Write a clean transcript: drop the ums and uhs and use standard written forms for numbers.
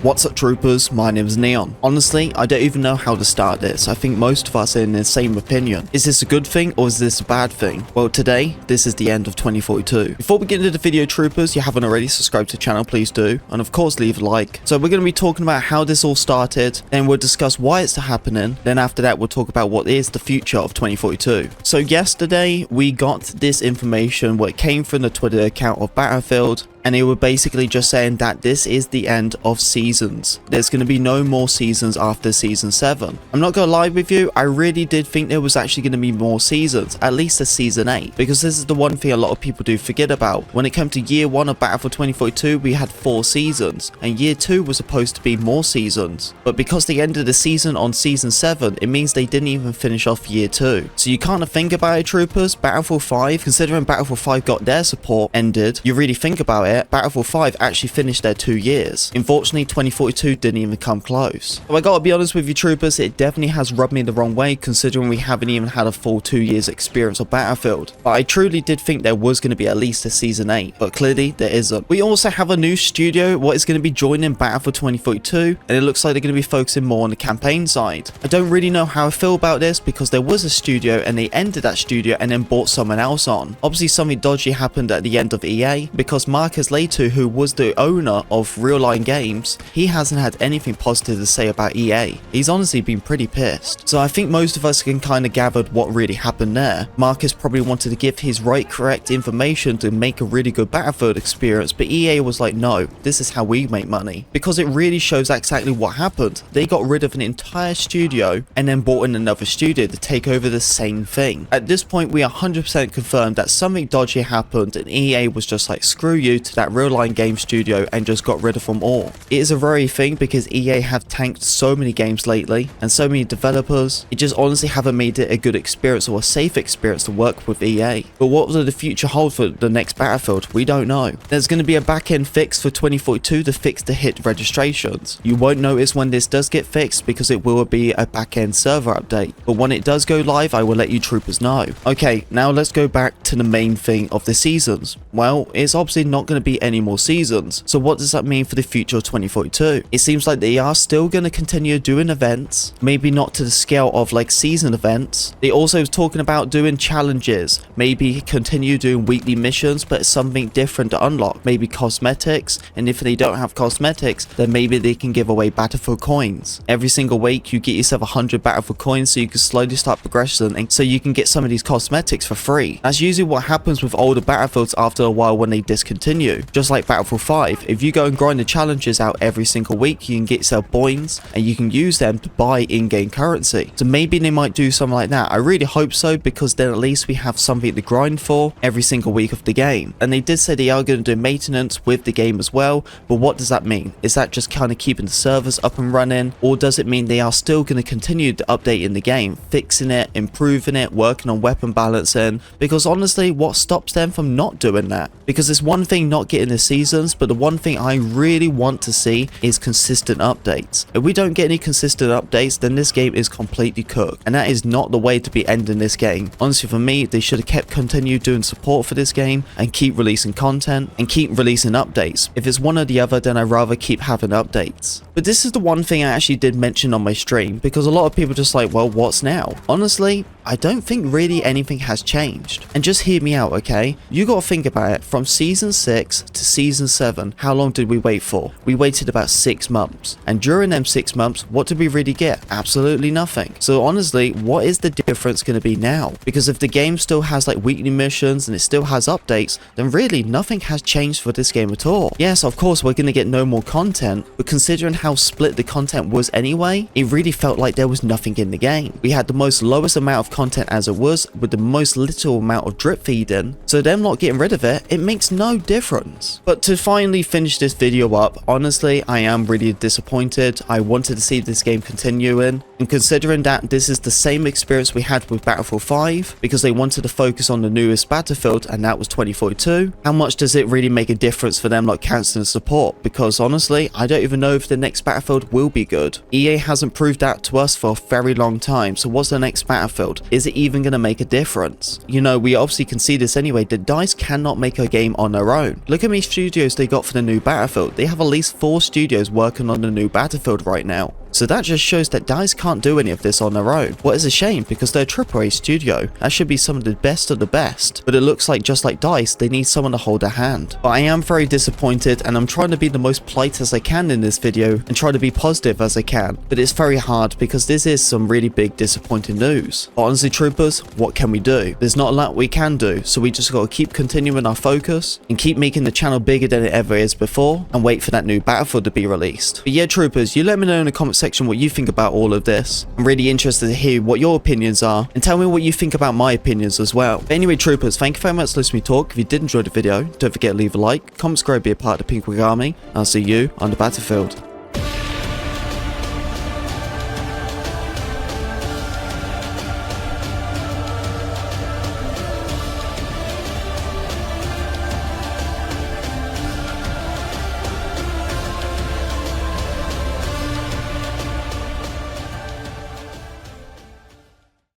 What's up troopers, my name is Neon. Honestly, I don't even know how to start this. I think most of us are in the same opinion. Is this a good thing or is this a bad thing? Well, today, this is the end of 2042. Before we get into the video troopers, if you haven't already subscribed to the channel, please do. And of course, leave a like. So we're going to be talking about how this all started, then we'll discuss why it's happening. Then after that, we'll talk about what is the future of 2042. So yesterday, we got this information where it came from the Twitter account of Battlefield. And they were basically just saying that this is the end of seasons. There's going to be no more seasons after season 7. I'm not going to lie with you, I really did think there was actually going to be more seasons, at least a season 8. Because this is the one thing a lot of people do forget about. When it came to year 1 of Battlefield 2042, we had 4 seasons. And year 2 was supposed to be more seasons. But because they ended the season on season 7, it means they didn't even finish off year 2. So you kind of think about it, troopers, Battlefield 5, considering Battlefield 5 got their support ended, you really think about it, Battlefield 5 actually finished their 2 years. Unfortunately, 2042 didn't even come close. So I gotta be honest with you troopers, it definitely has rubbed me the wrong way considering we haven't even had a full 2 years experience of Battlefield. But I truly did think there was going to be at least a season 8, but clearly there isn't. We also have a new studio, what is going to be joining Battlefield 2042, and it looks like they're going to be focusing more on the campaign side. I don't really know how I feel about this because there was a studio and they ended that studio and then brought someone else on. Obviously something dodgy happened at the end of EA because Marcus Later, who was the owner of Real Line Games, he hasn't had anything positive to say about EA. He's honestly been pretty pissed. So I think most of us can kind of gathered what really happened there. Marcus probably wanted to give his correct information to make a really good Battlefield experience, but EA was like, no, this is how we make money. Because it really shows exactly what happened. They got rid of an entire studio and then bought in another studio to take over the same thing. At this point, we are 100% confirmed that something dodgy happened and EA was just like, screw you to that Real Line Game Studio and just got rid of them all. It is a very thing because EA have tanked so many games lately and so many developers. It just honestly haven't made it a good experience or a safe experience to work with EA. But what will the future hold for the next Battlefield? We don't know. There's going to be a back-end fix for 2042 to fix the hit registrations. You won't notice when this does get fixed because it will be a back-end server update. But when it does go live, I will let you troopers know. Okay, now let's go back to the main thing of the seasons. Well, it's obviously not going to be any more seasons. So what does that mean for the future of 2042? It seems like they are still going to continue doing events, maybe not to the scale of like season events. They also was talking about doing challenges, maybe continue doing weekly missions, but something different to unlock, maybe cosmetics. And if they don't have cosmetics, then maybe they can give away Battlefield coins. Every single week you get yourself 100 Battlefield coins so you can slowly start progressing and so you can get some of these cosmetics for free. That's usually what happens with older Battlefields after a while when they discontinue. Just like Battlefield 5, if you go and grind the challenges out every single week, you can get yourself points and you can use them to buy in-game currency. So maybe they might do something like that. I really hope so because then at least we have something to grind for every single week of the game. And they did say they are going to do maintenance with the game as well, but what does that mean? Is that just kind of keeping the servers up and running, or does it mean they are still going to continue to update in the game, fixing it, improving it, working on weapon balancing? Because honestly, what stops them from not doing that? Because it's one thing not getting the seasons, but the one thing I really want to see is consistent updates. If we don't get any consistent updates, then this game is completely cooked, and that is not the way to be ending this game. Honestly, for me, they should have continued doing support for this game and keep releasing content and keep releasing updates. If it's one or the other, then I'd rather keep having updates. But this is the one thing I actually did mention on my stream because a lot of people just like, well, what's now? Honestly, I don't think really anything has changed. And just hear me out, okay? You gotta think about it. From season 6 to season 7, how long did we wait for? We waited about 6 months. And during them 6 months, what did we really get? Absolutely nothing. So honestly, what is the difference gonna be now? Because if the game still has like weekly missions and it still has updates, then really nothing has changed for this game at all. Yes, of course, we're gonna get no more content, but considering how split the content was anyway, it really felt like there was nothing in the game. We had the most lowest amount of content as it was, with the most little amount of drip feeding, so them not getting rid of it, it makes no difference. But to finally finish this video up, honestly, I am really disappointed. I wanted to see this game continuing, and considering that this is the same experience we had with Battlefield 5, because they wanted to focus on the newest Battlefield, and that was 2042, how much does it really make a difference for them like cancelling support? Because honestly, I don't even know if the next Battlefield will be good. EA hasn't proved that to us for a very long time, so what's the next Battlefield? Is it even going to make a difference? You know, we obviously can see this anyway, that DICE cannot make a game on their own. Look how many studios they got for the new Battlefield. They have at least 4 studios working on the new Battlefield right now. So that just shows that DICE can't do any of this on their own. What is a shame, because they're a AAA studio. That should be some of the best of the best. But it looks like just like DICE, they need someone to hold their hand. But I am very disappointed, and I'm trying to be the most polite as I can in this video and try to be positive as I can. But it's very hard because this is some really big disappointing news. But honestly, troopers, what can we do? There's not a lot we can do, so we just gotta keep continuing our focus and keep making the channel bigger than it ever is before and wait for that new Battlefield to be released. But yeah, troopers, you let me know in the comments section what you think about all of this. I'm really interested to hear what your opinions are, and tell me what you think about my opinions as well. But anyway, troopers, thank you very much for listening to me talk. If you did enjoy the video, don't forget to leave a like, comment, subscribe, be a part of the Pink Wig Army, and I'll see you on the battlefield.